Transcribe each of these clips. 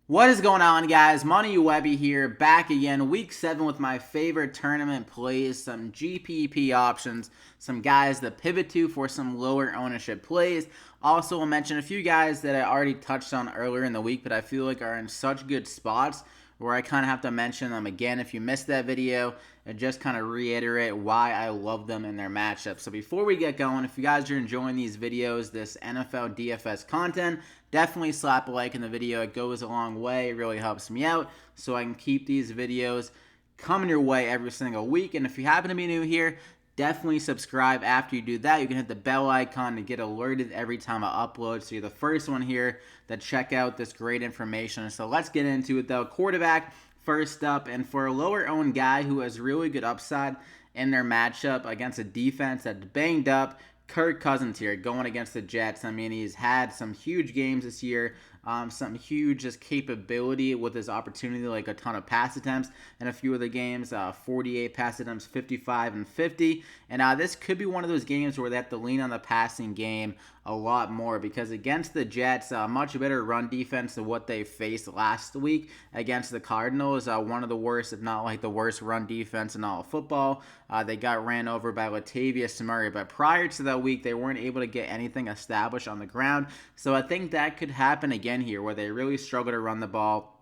What is going on, guys? Money Webby here, back again, week 7 with my favorite tournament plays, some GPP options, some guys to pivot to for some lower ownership plays. Also, I'll mention a few guys that I already touched on earlier in the week, but I feel like are in such good spots where I kind of have to mention them again if you missed that video and just kind of reiterate why I love them in their matchup. So before we get going, if you guys are enjoying these videos, this NFL DFS content, definitely slap a like in the video. It goes a long way. It really helps me out so I can keep these videos coming your way every single week. And if you happen to be new here, definitely subscribe. After you do that, you can hit the bell icon to get alerted every time I upload, so you're the first one here to check out this great information. So let's get into it though. Quarterback first up, and for a lower owned guy who has really good upside in their matchup against a defense that's banged up, Kirk Cousins here going against the Jets. I mean, he's had some huge games this year, some huge just capability with his opportunity, like a ton of pass attempts in a few of the games, 48 pass attempts, 55 and 50. And this could be one of those games where they have to lean on the passing game a lot more, because against the Jets, much better run defense than what they faced last week against the Cardinals. One of the worst, if not like the worst run defense in all of football. They got ran over by Latavius Murray, but prior to that week, they weren't able to get anything established on the ground. So I think that could happen again here, where they really struggle to run the ball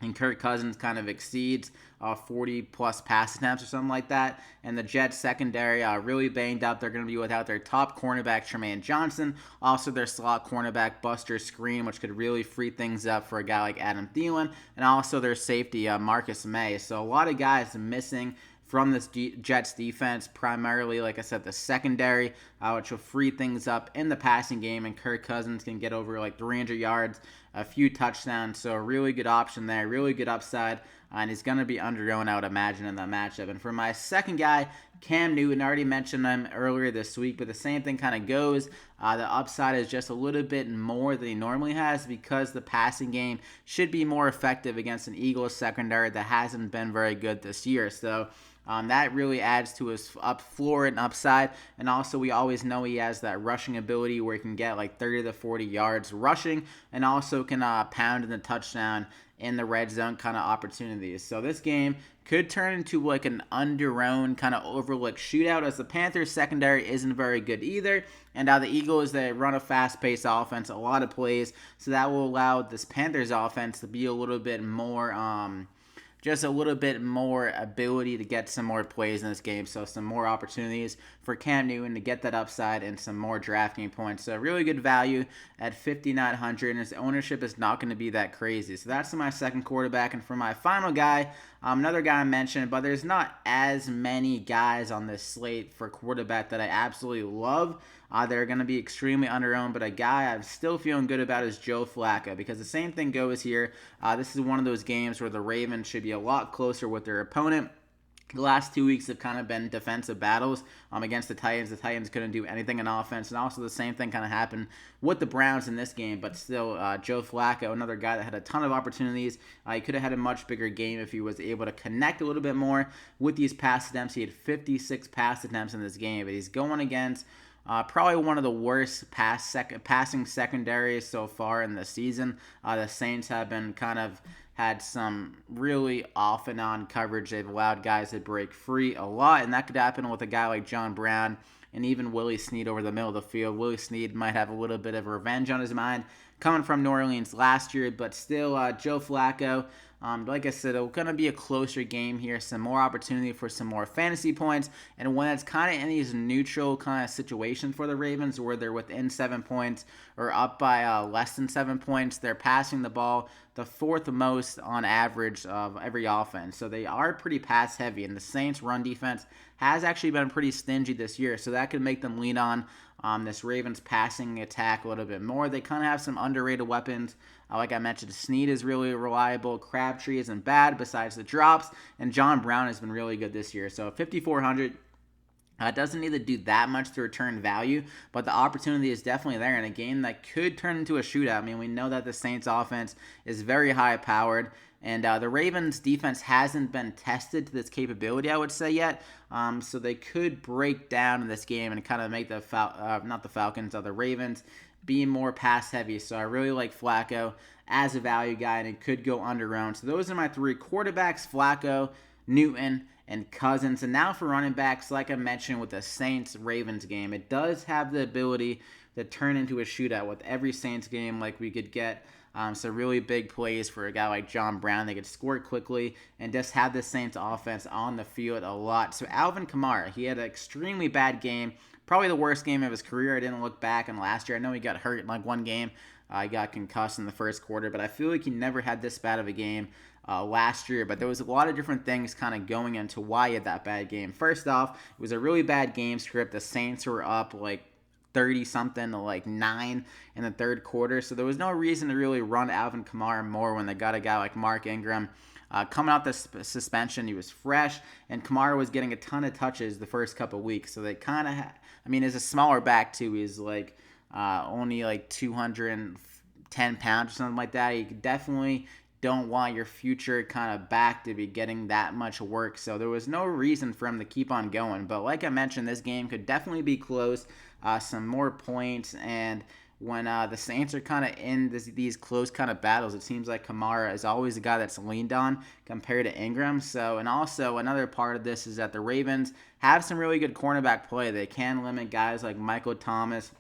and Kirk Cousins kind of exceeds 40-plus pass attempts or something like that. And the Jets secondary really banged up. They're going to be without their top cornerback, Kenyan Johnson. Also their slot cornerback, Buster Screen, which could really free things up for a guy like Adam Thielen. And also their safety, Marcus May. So a lot of guys missing from this Jets defense, primarily, like I said, the secondary, which will free things up in the passing game, and Kirk Cousins can get over like 300 yards, a few touchdowns, so a really good option there, really good upside, and he's going to be underowned, I would imagine, in that matchup. And for my second guy, Cam Newton, I already mentioned him earlier this week, but the same thing kind of goes. The upside is just a little bit more than he normally has, because the passing game should be more effective against an Eagles secondary that hasn't been very good this year. So that really adds to his floor and upside. And also, we always know he has that rushing ability where he can get like 30 to 40 yards rushing, and also can pound in the touchdown in the red zone kind of opportunities. So this game could turn into like an underowned kind of overlooked shootout, as the Panthers secondary isn't very good either. And the Eagles, they run a fast-paced offense, a lot of plays, so that will allow this Panthers offense to be a little bit more just a little bit more ability to get some more plays in this game. So some more opportunities for Cam Newton to get that upside and some more DraftKings points. So really good value at 5,900, and his ownership is not going to be that crazy. So that's my second quarterback. And for my final guy, another guy I mentioned, but there's not as many guys on this slate for quarterback that I absolutely love. They're going to be extremely underowned, but a guy I'm still feeling good about is Joe Flacco, because the same thing goes here. This is one of those games where the Ravens should be a lot closer with their opponent. The last 2 weeks have kind of been defensive battles against the Titans. The Titans couldn't do anything in offense, and also the same thing kind of happened with the Browns in this game. But still, Joe Flacco, another guy that had a ton of opportunities. He could have had a much bigger game if he was able to connect a little bit more with these pass attempts. He had 56 pass attempts in this game, but he's going against probably one of the worst passing secondaries so far in the season. The Saints have been kind of had some really off and on coverage. They've allowed guys to break free a lot, and that could happen with a guy like John Brown and even Willie Snead over the middle of the field. Willie Snead might have a little bit of revenge on his mind coming from New Orleans last year, but still, Joe Flacco, like I said, it's going to be a closer game here, some more opportunity for some more fantasy points, and when it's kind of in these neutral kind of situations for the Ravens, where they're within 7 points or up by less than 7 points, they're passing the ball the fourth most on average of every offense. So they are pretty pass heavy, and the Saints run defense has actually been pretty stingy this year, so that could make them lean on this Ravens passing attack a little bit more. They kind of have some underrated weapons. Like I mentioned, Snead is really reliable. Crabtree isn't bad besides the drops, and John Brown has been really good this year. So 5,400. Doesn't need to do that much to return value, but the opportunity is definitely there in a game that could turn into a shootout. I mean, we know that the Saints offense is very high-powered, and the Ravens defense hasn't been tested to this capability, I would say, yet. So they could break down in this game and kind of make the Ravens be more pass heavy. So I really like Flacco as a value guy, and it could go underowned. So those are my three quarterbacks: Flacco, Newton, and Cousins. And now for running backs, like I mentioned with the Saints-Ravens game, it does have the ability to turn into a shootout with every Saints game. Like we could get some really big plays for a guy like John Brown. They could score quickly and just have the Saints offense on the field a lot. So Alvin Kamara, he had an extremely bad game, probably the worst game of his career. I didn't look back on last year. I know he got hurt in like one game. He got concussed in the first quarter, but I feel like he never had this bad of a game last year. But there was a lot of different things kind of going into why he had that bad game. First off, it was a really bad game script. The Saints were up like 30-something to like 9 in the third quarter. So there was no reason to really run Alvin Kamara more when they got a guy like Mark Ingram. Coming out the suspension, he was fresh, and Kamara was getting a ton of touches the first couple weeks. So they kind of as a smaller back too. He's like only like 210 pounds or something like that. You definitely don't want your future kind of back to be getting that much work. So there was no reason for him to keep on going. But like I mentioned, this game could definitely be close. Some more points, and when the Saints are kind of in these close kind of battles, it seems like Kamara is always the guy that's leaned on compared to Ingram. So, and also another part of this is that the Ravens have some really good cornerback play. They can limit guys like Michael Thomas.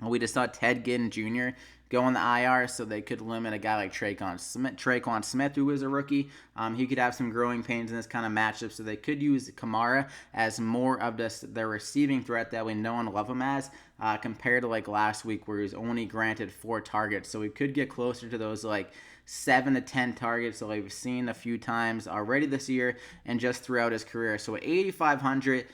We just saw Ted Ginn Jr. go on the IR, so they could limit a guy like Traquan Smith, who was a rookie. He could have some growing pains in this kind of matchup, so they could use Kamara as more of their receiving threat that we know and love him as, compared to like last week where he was only granted 4 targets. So we could get closer to those like 7 to 10 targets that we've seen a few times already this year and just throughout his career. So at 8,500,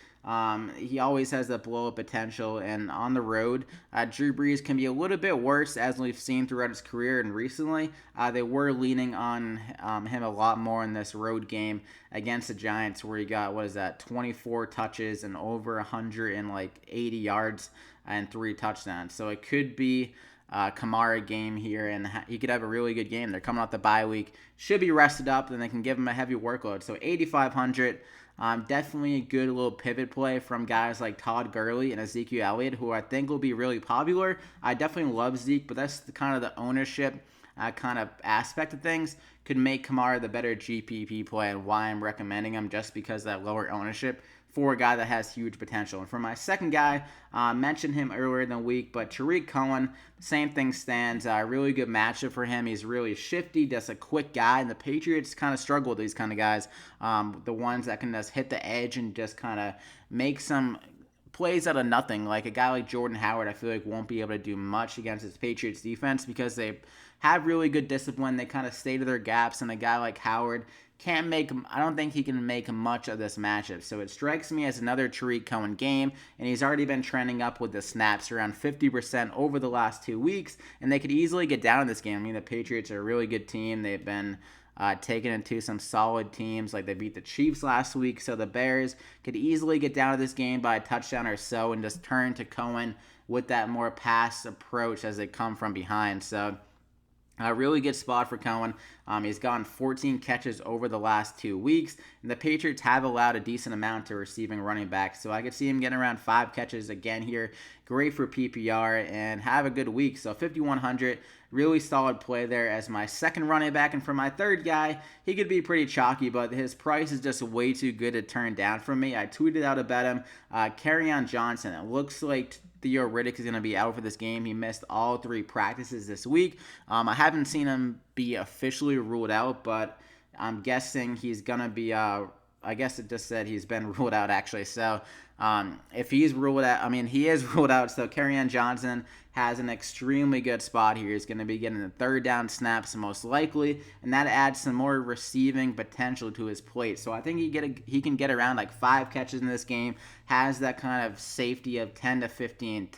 he always has that blow-up potential, and on the road, Drew Brees can be a little bit worse, as we've seen throughout his career, and recently, they were leaning on him a lot more in this road game against the Giants, where he got, 24 touches and over 180 yards and 3 touchdowns. So it could be Kamara game here, and he could have a really good game. They're coming off the bye week, should be rested up, and they can give him a heavy workload. So 8,500. Definitely a good little pivot play from guys like Todd Gurley and Ezekiel Elliott, who I think will be really popular. I definitely love Zeke, but that's kind of the ownership kind of aspect of things. Could make Kamara the better GPP play, and why I'm recommending him, just because of that lower ownership for a guy that has huge potential. And for my second guy, mentioned him earlier in the week, but Tarik Cohen, same thing stands. Really good matchup for him. He's really shifty, just a quick guy, and the Patriots kind of struggle with these kind of guys, the ones that can just hit the edge and just kind of make some plays out of nothing. Like a guy like Jordan Howard, I feel like won't be able to do much against his Patriots defense because they have really good discipline. They kind of stay to their gaps, and a guy like Howard I don't think he can make much of this matchup. So it strikes me as another Tarik Cohen game, and he's already been trending up with the snaps around 50% over the last 2 weeks, and they could easily get down in this game. I mean, the Patriots are a really good team. They've been taken into some solid teams, like they beat the Chiefs last week, so the Bears could easily get down to this game by a touchdown or so and just turn to Cohen with that more pass approach as they come from behind. So a really good spot for Cohen. He's gotten 14 catches over the last 2 weeks, and the Patriots have allowed a decent amount to receiving running backs, so I could see him getting around 5 catches again here. Great for PPR, and have a good week. So 5,100, really solid play there as my second running back. And for my third guy, he could be pretty chalky, but his price is just way too good to turn down from me. I tweeted out about him. Kenyan Johnson. It looks like Theo Riddick is going to be out for this game. He missed all 3 practices this week. I haven't seen him be officially ruled out, but I'm guessing he's going to be, I guess it just said he's been ruled out actually. So if he's ruled out, he is ruled out. So Kenyan Johnson has an extremely good spot here. He's going to be getting the third down snaps most likely, and that adds some more receiving potential to his plate. So I think he can get around like 5 catches in this game, has that kind of safety of 10 to 15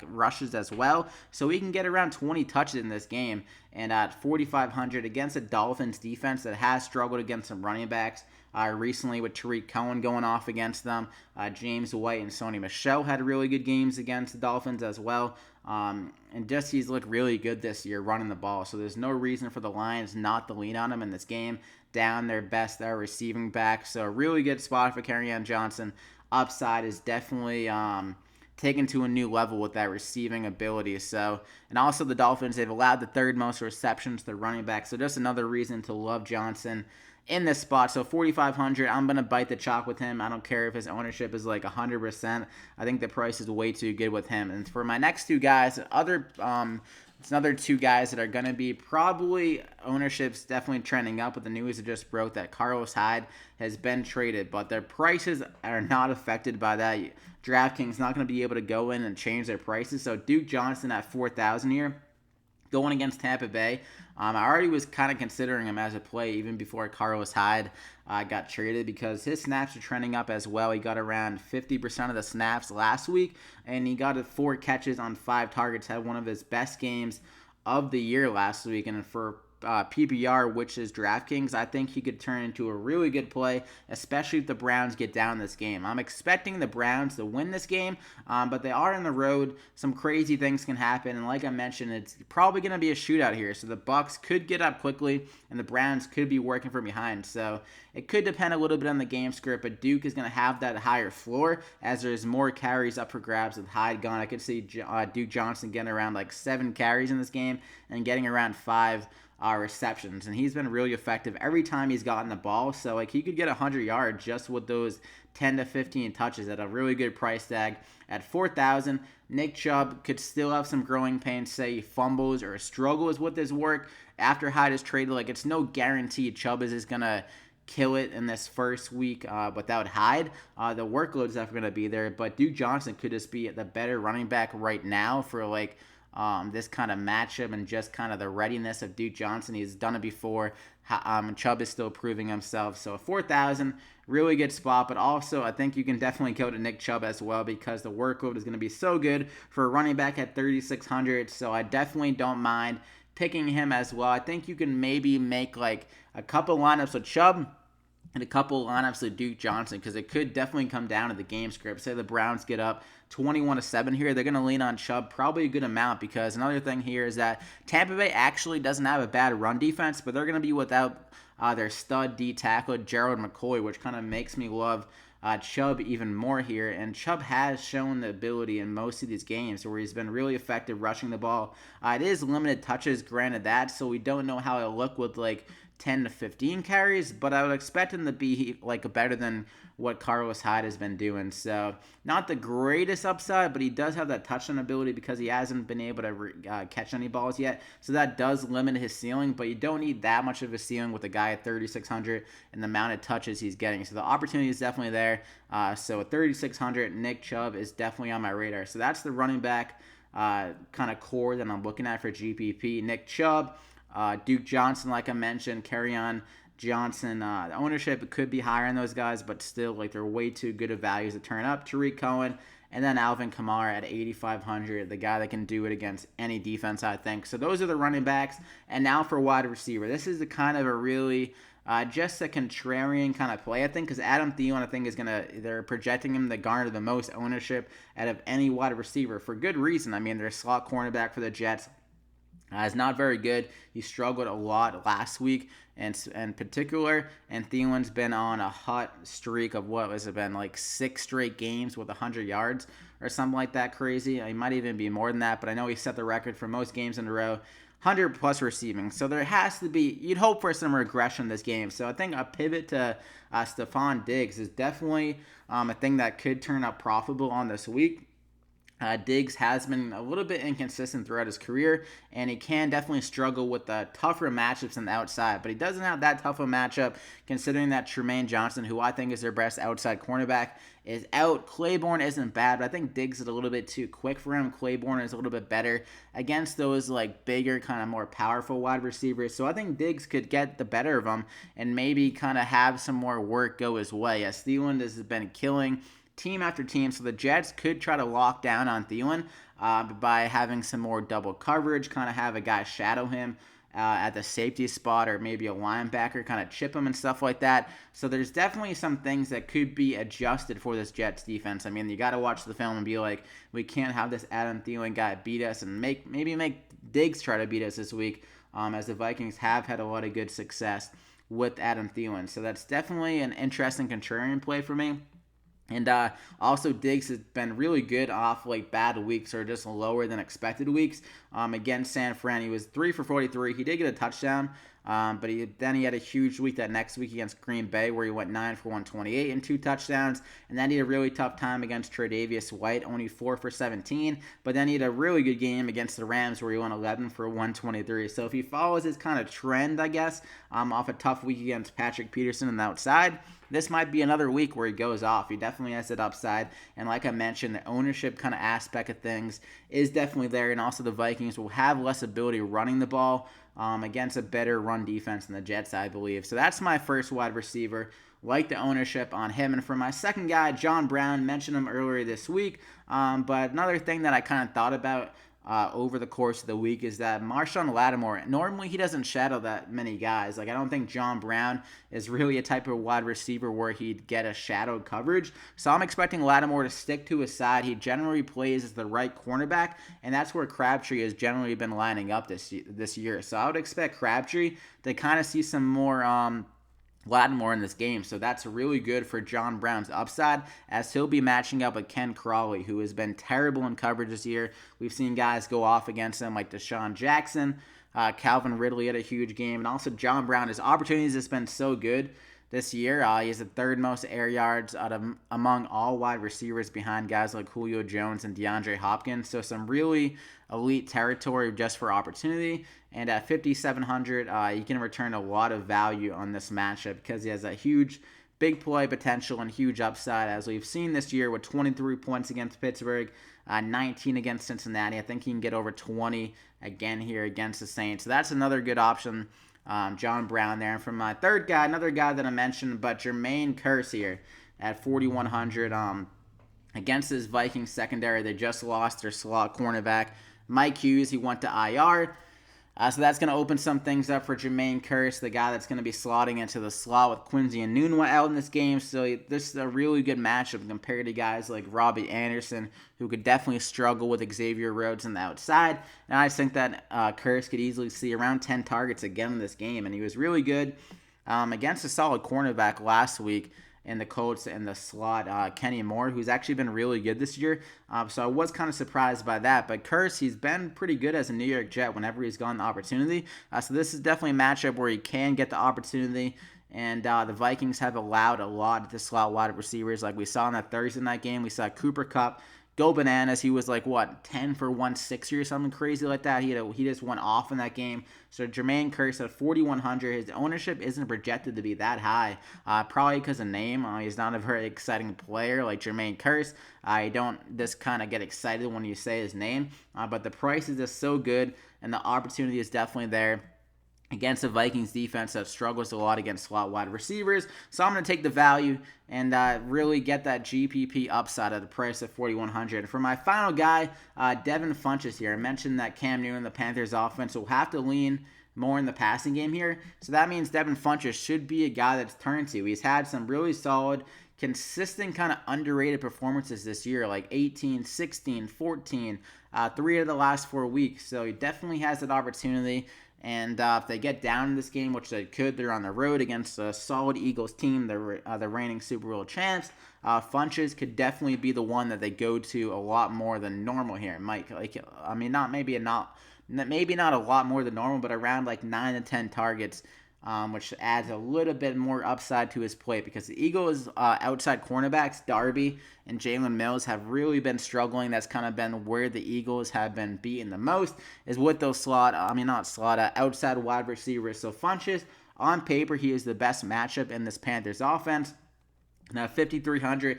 rushes as well. So he can get around 20 touches in this game, and at 4,500 against a Dolphins defense that has struggled against some running backs. Recently with Tarik Cohen going off against them. James White and Sony Michel had really good games against the Dolphins as well. And just he's looked really good this year running the ball. So there's no reason for the Lions not to lean on him in this game. Down their best receiving back. So a really good spot for Kerryon Johnson. Upside is definitely taken to a new level with that receiving ability. So, and also the Dolphins, they've allowed the third most receptions to running back. So just another reason to love Johnson in this spot. So 4,500, I'm going to bite the chalk with him. I don't care if his ownership is like 100%. I think the price is way too good with him. And for my next two guys, it's another two guys that are going to be probably ownership's definitely trending up with the news that just broke that Carlos Hyde has been traded, but their prices are not affected by that. DraftKings not going to be able to go in and change their prices. So Duke Johnson at 4,000 here, going against Tampa Bay. I already was kind of considering him as a play even before Carlos Hyde got traded because his snaps are trending up as well. He got around 50% of the snaps last week, and he got 4 catches on 5 targets, had one of his best games of the year last week. And for PPR, which is DraftKings, I think he could turn into a really good play, especially if the Browns get down this game. I'm expecting the Browns to win this game, but they are on the road. Some crazy things can happen, and like I mentioned, it's probably going to be a shootout here. So the Bucs could get up quickly, and the Browns could be working from behind. So it could depend a little bit on the game script, but Duke is going to have that higher floor as there's more carries up for grabs with Hyde gone. I could see Duke Johnson getting around like 7 carries in this game and getting around 5 receptions, and he's been really effective every time he's gotten the ball. So like he could get 100 yards just with those 10 to 15 touches at a really good price tag at 4,000. Nick Chubb could still have some growing pains, say he fumbles or struggles with his work after Hyde is traded. Like it's no guarantee Chubb is just gonna kill it in this first week without Hyde. The workload is definitely gonna be there, but Duke Johnson could just be the better running back right now for like this kind of matchup and just kind of the readiness of Duke Johnson. He's done it before. Chubb is still proving himself. So 4,000, really good spot. But also, I think you can definitely go to Nick Chubb as well because the workload is going to be so good for a running back at 3,600. So I definitely don't mind picking him as well. I think you can maybe make like a couple lineups with Chubb and a couple lineups with Duke Johnson because it could definitely come down to the game script. Say the Browns get up 21-7 here, they're going to lean on Chubb probably a good amount because another thing here is that Tampa Bay actually doesn't have a bad run defense, but they're going to be without their stud D tackle, Gerald McCoy, which kind of makes me love Chubb even more here. And Chubb has shown the ability in most of these games where he's been really effective rushing the ball. It is limited touches, granted that, so we don't know how it'll look with like 10 to 15 carries, but I would expect him to be like better than what Carlos Hyde has been doing. So not the greatest upside, but he does have that touchdown ability because he hasn't been able to catch any balls yet. So that does limit his ceiling, but you don't need that much of a ceiling with a guy at 3,600 and the amount of touches he's getting. So the opportunity is definitely there. So at 3,600, Nick Chubb is definitely on my radar. So that's the running back kind of core that I'm looking at for GPP. Nick Chubb, Duke Johnson, like I mentioned, Kerryon Johnson. The ownership could be higher on those guys, but still, like they're way too good of values to turn up. Tarik Cohen, and then Alvin Kamara at 8,500, the guy that can do it against any defense, I think. So those are the running backs. And now for wide receiver. This is the kind of a really just a contrarian kind of play, I think, because Adam Thielen, I think, they're projecting him to garner the most ownership out of any wide receiver for good reason. I mean, they're a slot cornerback for the Jets. Is not very good. He struggled a lot last week, and in particular, and Thielen's been on a hot streak of what has it been, like 6 straight games with 100 yards or something like that crazy. He might even be more than that, but I know he set the record for most games in a row. 100 plus receiving. So there has to be, you'd hope for some regression in this game. So I think a pivot to Stephon Diggs is definitely a thing that could turn out profitable on this week. Diggs has been a little bit inconsistent throughout his career, and he can definitely struggle with the tougher matchups on the outside, but he doesn't have that tough a matchup considering that Tremaine Johnson, who I think is their best outside cornerback, is out. Claiborne isn't bad, but I think Diggs is a little bit too quick for him. Claiborne is a little bit better against those like bigger, kind of more powerful wide receivers, so I think Diggs could get the better of him and maybe kind of have some more work go his way, as Thielen has been killing team after team, so the Jets could try to lock down on Thielen by having some more double coverage, kind of have a guy shadow him at the safety spot, or maybe a linebacker kind of chip him and stuff like that. So there's definitely some things that could be adjusted for this Jets defense. I mean, you got to watch the film and be like, we can't have this Adam Thielen guy beat us, and maybe make Diggs try to beat us this week, as the Vikings have had a lot of good success with Adam Thielen. So that's definitely an interesting contrarian play for me. And also, Diggs has been really good off like bad weeks or just lower than expected weeks. Against San Fran, he was 3 for 43. He did get a touchdown, but then he had a huge week that next week against Green Bay where he went 9 for 128 and 2 touchdowns. And then he had a really tough time against Tre'Davious White, only 4 for 17. But then he had a really good game against the Rams where he went 11 for 123. So if he follows his kind of trend, I guess, off a tough week against Patrick Peterson on the outside, this might be another week where he goes off. He definitely has that upside. And like I mentioned, the ownership kind of aspect of things is definitely there. And also the Vikings will have less ability running the ball against a better run defense than the Jets, I believe. So that's my first wide receiver. Like the ownership on him. And for my second guy, John Brown, mentioned him earlier this week. But another thing that I kind of thought about over the course of the week is that Marshawn Lattimore, normally he doesn't shadow that many guys. Like, I don't think John Brown is really a type of wide receiver where he'd get a shadow coverage. So I'm expecting Lattimore to stick to his side. He generally plays as the right cornerback, and that's where Crabtree has generally been lining up this year. So I would expect Crabtree to kind of see some more Lattimore in this game. So that's really good for John Brown's upside, as he'll be matching up with Ken Crawley, who has been terrible in coverage this year. We've seen guys go off against him like Deshaun Jackson. Calvin Ridley had a huge game. And also John Brown, his opportunities has been so good this year. He has the third most air yards among all wide receivers behind guys like Julio Jones and DeAndre Hopkins. So some really elite territory just for opportunity. And at 5,700, he can return a lot of value on this matchup because he has a huge big play potential and huge upside, as we've seen this year with 23 points against Pittsburgh, 19 against Cincinnati. I think he can get over 20 again here against the Saints. So that's another good option. John Brown there. And for my third guy, another guy that I mentioned, but Jermaine Kearse here at 4,100 against this Vikings secondary. They just lost their slot cornerback, Mike Hughes. He went to IR. So that's going to open some things up for Jermaine Kearse, the guy that's going to be slotting into the slot with Quincy and Enunwa out in this game. So this is a really good matchup compared to guys like Robbie Anderson, who could definitely struggle with Xavier Rhodes on the outside. And I think that Kearse could easily see around 10 targets again in this game. And he was really good against a solid cornerback last week in the Colts in the slot, Kenny Moore, who's actually been really good this year. So I was kind of surprised by that. But Kearse, he's been pretty good as a New York Jet whenever he's gotten the opportunity. So this is definitely a matchup where he can get the opportunity. And the Vikings have allowed a lot of the slot wide receivers. Like we saw in that Thursday night game, we saw Cooper Kupp go bananas. He was like, 10 for 160 or something crazy like that. He just went off in that game. So Jermaine Kearse at 4,100. His ownership isn't projected to be that high, probably because of name. He's not a very exciting player like Jermaine Kearse. I don't just kind of get excited when you say his name, but the price is just so good, and the opportunity is definitely there against the Vikings defense that struggles a lot against slot wide receivers. So I'm going to take the value and really get that GPP upside at the price of 4,100. For my final guy, Devin Funchess here. I mentioned that Cam Newton, the Panthers offense, will have to lean more in the passing game here. So that means Devin Funchess should be a guy that's turned to. He's had some really solid, consistent, kind of underrated performances this year, like 18, 16, 14, 3 of the last 4 weeks. So he definitely has that opportunity. And if they get down in this game, which they could, they're on the road against a solid Eagles team, the reigning Super Bowl champs. Funchess could definitely be the one that they go to a lot more than normal here. Mike, maybe not a lot more than normal, but around like 9 to 10 targets, which adds a little bit more upside to his play because the Eagles' outside cornerbacks, Darby and Jalen Mills, have really been struggling. That's kind of been where the Eagles have been beaten the most, is with those outside wide receivers. So Funchess, on paper, he is the best matchup in this Panthers offense. Now, 5,300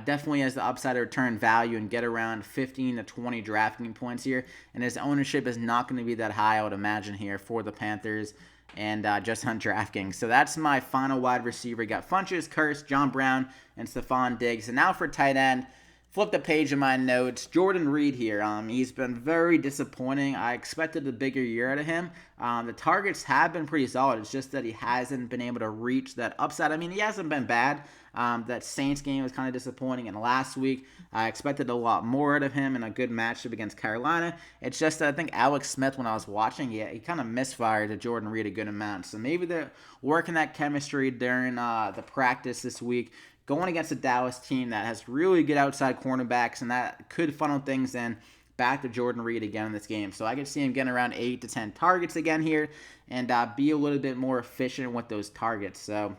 definitely has the upside to return value and get around 15 to 20 DraftKings points here. And his ownership is not going to be that high, I would imagine, here for the Panthers and just on DraftKings. So that's my final wide receiver. You got Funchess, Kearse, John Brown, and Stephon Diggs. And now for tight end, flip the page of my notes. Jordan Reed here. He's been very disappointing. I expected a bigger year out of him. The targets have been pretty solid. It's just that he hasn't been able to reach that upside. I mean, he hasn't been bad. That Saints game was kind of disappointing. And last week, I expected a lot more out of him in a good matchup against Carolina. It's just that I think Alex Smith, when I was watching, he kind of misfired to Jordan Reed a good amount. So maybe they're working that chemistry during the practice this week. going against a Dallas team that has really good outside cornerbacks, and that could funnel things in back to Jordan Reed again in this game. So I could see him getting around 8 to 10 targets again here and be a little bit more efficient with those targets. So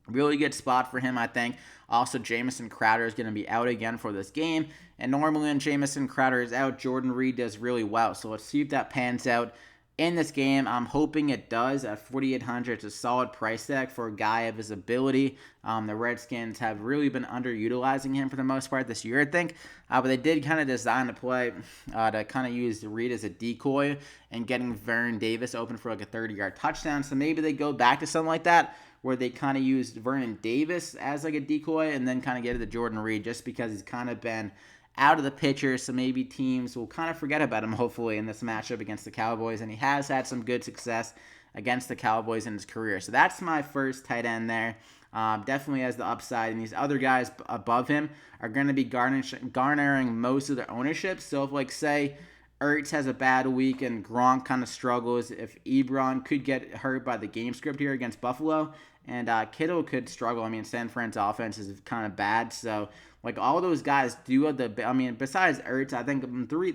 really good spot for him, I think. Also, Jamison Crowder is going to be out again for this game. And normally when Jamison Crowder is out, Jordan Reed does really well. So let's see if that pans out in this game. I'm hoping it does. At 4,800, it's a solid price tag for a guy of his ability. The Redskins have really been underutilizing him for the most part this year, I think. But they did kind of design the play to kind of use Reed as a decoy and getting Vernon Davis open for like a 30-yard touchdown. So maybe they go back to something like that, where they kind of used Vernon Davis as like a decoy and then kind of get to the Jordan Reed, just because he's kind of been out of the picture, so maybe teams will kind of forget about him, hopefully, in this matchup against the Cowboys, and he has had some good success against the Cowboys in his career. So that's my first tight end there. Definitely has the upside, and these other guys above him are going to be garnering most of their ownership. So if, like, say, Ertz has a bad week and Gronk kind of struggles, if Ebron could get hurt by the game script here against Buffalo, and Kittle could struggle. I mean, San Fran's offense is kind of bad, so like all those guys do have besides Ertz, I think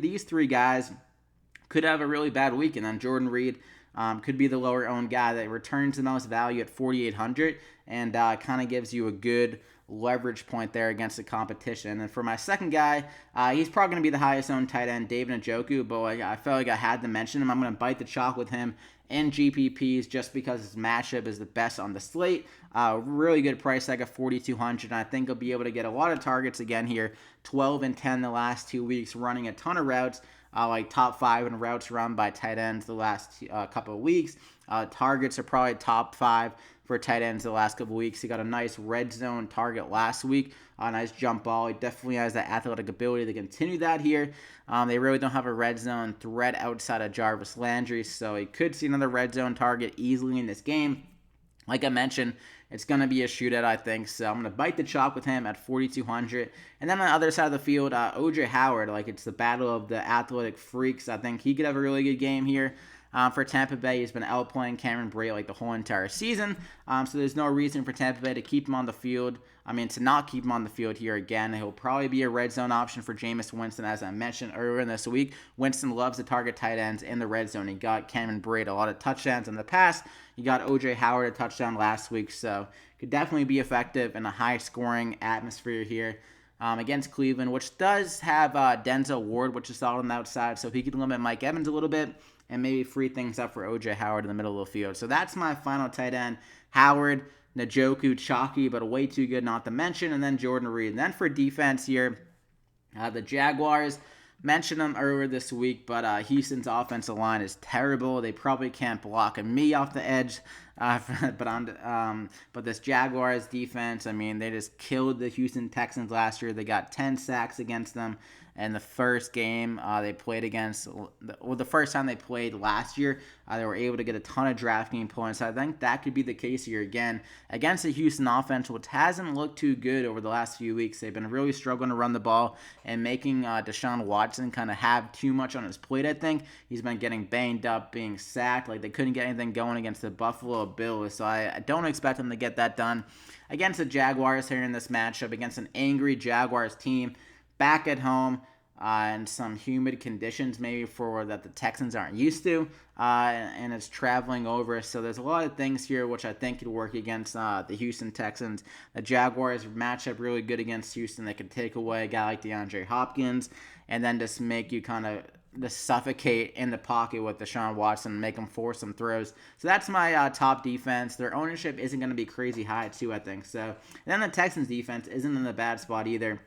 these three guys could have a really bad week, and then Jordan Reed could be the lower owned guy that returns the most value at 4,800 and kind of gives you a good leverage point there against the competition. And for my second guy, he's probably going to be the highest owned tight end, David Njoku, but I felt like I had to mention him. I'm going to bite the chalk with him in GPPs just because his matchup is the best on the slate. Really good price tag of 4,200, and I think he'll be able to get a lot of targets again here. 12 and 10 the last 2 weeks, running a ton of routes, like top 5 in routes run by tight ends the last couple of weeks. Targets are probably top 5 for tight ends the last couple of weeks. He got a nice red zone target last week, a nice jump ball. He definitely has that athletic ability to continue that here. They really don't have a red zone threat outside of Jarvis Landry, so he could see another red zone target easily in this game. Like I mentioned, it's going to be a shootout, I think, so I'm going to bite the chalk with him at 4,200. And then on the other side of the field, O.J. Howard, like it's the battle of the athletic freaks. I think he could have a really good game here. For Tampa Bay, he's been outplaying Cameron Brate like the whole entire season. So there's no reason for Tampa Bay to keep him on the field. To not keep him on the field here again. He'll probably be a red zone option for Jameis Winston, as I mentioned earlier in this week. Winston loves to target tight ends in the red zone. He got Cameron Brate a lot of touchdowns in the past. He got O.J. Howard a touchdown last week, so could definitely be effective in a high-scoring atmosphere here. Against Cleveland, which does have Denzel Ward, which is solid on the outside, so he could limit Mike Evans a little bit and maybe free things up for O.J. Howard in the middle of the field. So that's my final tight end. Howard, Njoku, chalky, but way too good not to mention, and then Jordan Reed. And then for defense here, the Jaguars, mentioned them earlier this week, but Houston's offensive line is terrible. They probably can't block me off the edge. But this Jaguars defense, they just killed the Houston Texans last year. They got 10 sacks against them. And the first game they played against, the first time they played last year, they were able to get a ton of DraftKings points. So I think that could be the case here again against the Houston offense, which hasn't looked too good over the last few weeks. They've been really struggling to run the ball and making Deshaun Watson kind of have too much on his plate, I think. He's been getting banged up, being sacked. Like, they couldn't get anything going against the Buffalo Bills. So I don't expect them to get that done against the Jaguars here in this matchup, against an angry Jaguars team back at home in some humid conditions maybe for that the Texans aren't used to, and it's traveling over. So there's a lot of things here which I think could work against the Houston Texans. The Jaguars match up really good against Houston. They could take away a guy like DeAndre Hopkins and then just make you kind of just suffocate in the pocket with Deshaun Watson and make him force some throws. So that's my top defense. Their ownership isn't going to be crazy high too, I think. So, and then the Texans defense isn't in a bad spot either,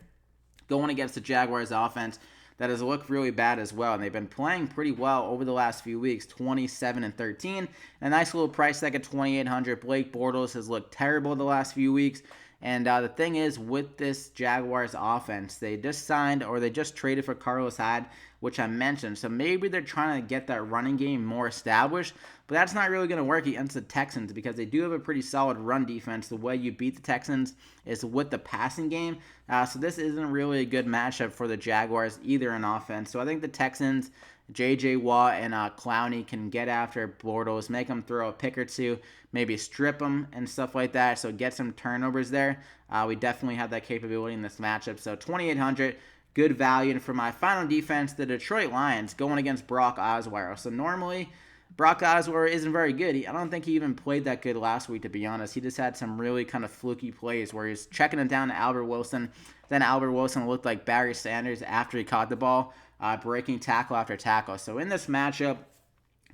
going against the Jaguars offense that has looked really bad as well. And they've been playing pretty well over the last few weeks, 27-13. A nice little price tag at 2,800. Blake Bortles has looked terrible the last few weeks. And the thing is, with this Jaguars offense, they just traded for Carlos Hyde, which I mentioned. So maybe they're trying to get that running game more established. But that's not really going to work against the Texans because they do have a pretty solid run defense. The way you beat the Texans is with the passing game. So this isn't really a good matchup for the Jaguars either in offense. So I think the Texans J.J. Watt and Clowney can get after Bortles, make him throw a pick or two, maybe strip him and stuff like that, so get some turnovers there. We definitely have that capability in this matchup. So 2,800, good value. And for my final defense, the Detroit Lions going against Brock Osweiler. So normally, Brock Osweiler isn't very good. I don't think he even played that good last week, to be honest. He just had some really kind of fluky plays where he's checking it down to Albert Wilson. Then Albert Wilson looked like Barry Sanders after he caught the ball, breaking tackle after tackle. So in this matchup,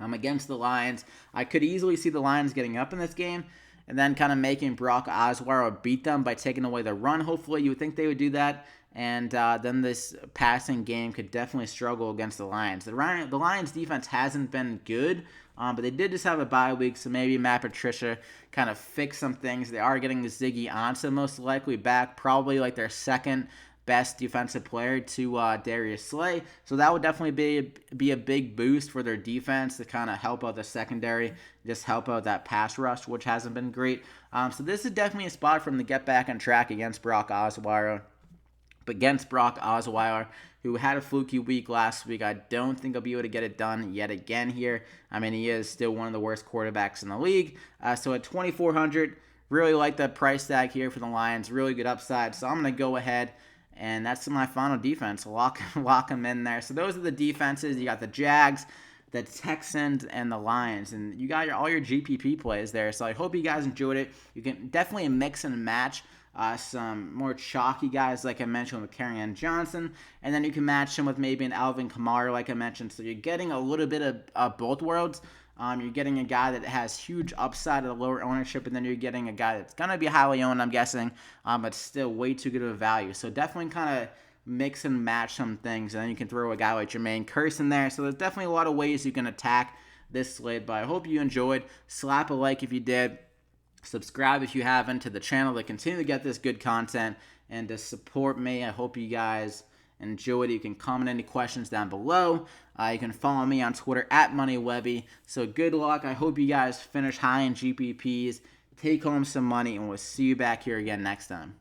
I'm against the Lions. I could easily see the Lions getting up in this game and then kind of making Brock Osweiler beat them by taking away the run. Hopefully, you would think they would do that. And then this passing game could definitely struggle against the Lions. The Lions defense hasn't been good, but they did just have a bye week, so maybe Matt Patricia kind of fix some things. They are getting Ziggy Ansah most likely back, probably like their second best defensive player to Darius Slay. So that would definitely be a big boost for their defense to kind of help out the secondary, just help out that pass rush, which hasn't been great. So this is definitely a spot for them to get back on track against Brock Osweiler. But against Brock Osweiler, who had a fluky week last week, I don't think he'll be able to get it done yet again here. I mean, he is still one of the worst quarterbacks in the league. So at 2,400, really like the price tag here for the Lions. Really good upside. So I'm going to go ahead, and that's my final defense. Lock them in there. So those are the defenses. You got the Jags, the Texans, and the Lions. And you got all your GPP plays there. So I hope you guys enjoyed it. You can definitely mix and match some more chalky guys, like I mentioned, with Kenyan Johnson, and then you can match him with maybe an Alvin Kamara, like I mentioned. So you're getting a little bit of both worlds. You're getting a guy that has huge upside at a lower ownership, and then you're getting a guy that's going to be highly owned, I'm guessing, but still way too good of a value. So definitely kind of mix and match some things, and then you can throw a guy like Jermaine Kearse in there. So there's definitely a lot of ways you can attack this slate, but I hope you enjoyed. Slap a like if you did. Subscribe if you haven't to the channel to continue to get this good content and to support me. I hope you guys enjoyed it. You can comment any questions down below. You can follow me on Twitter at MoneyWebby. So good luck. I hope you guys finish high in GPPs, take home some money, and we'll see you back here again next time.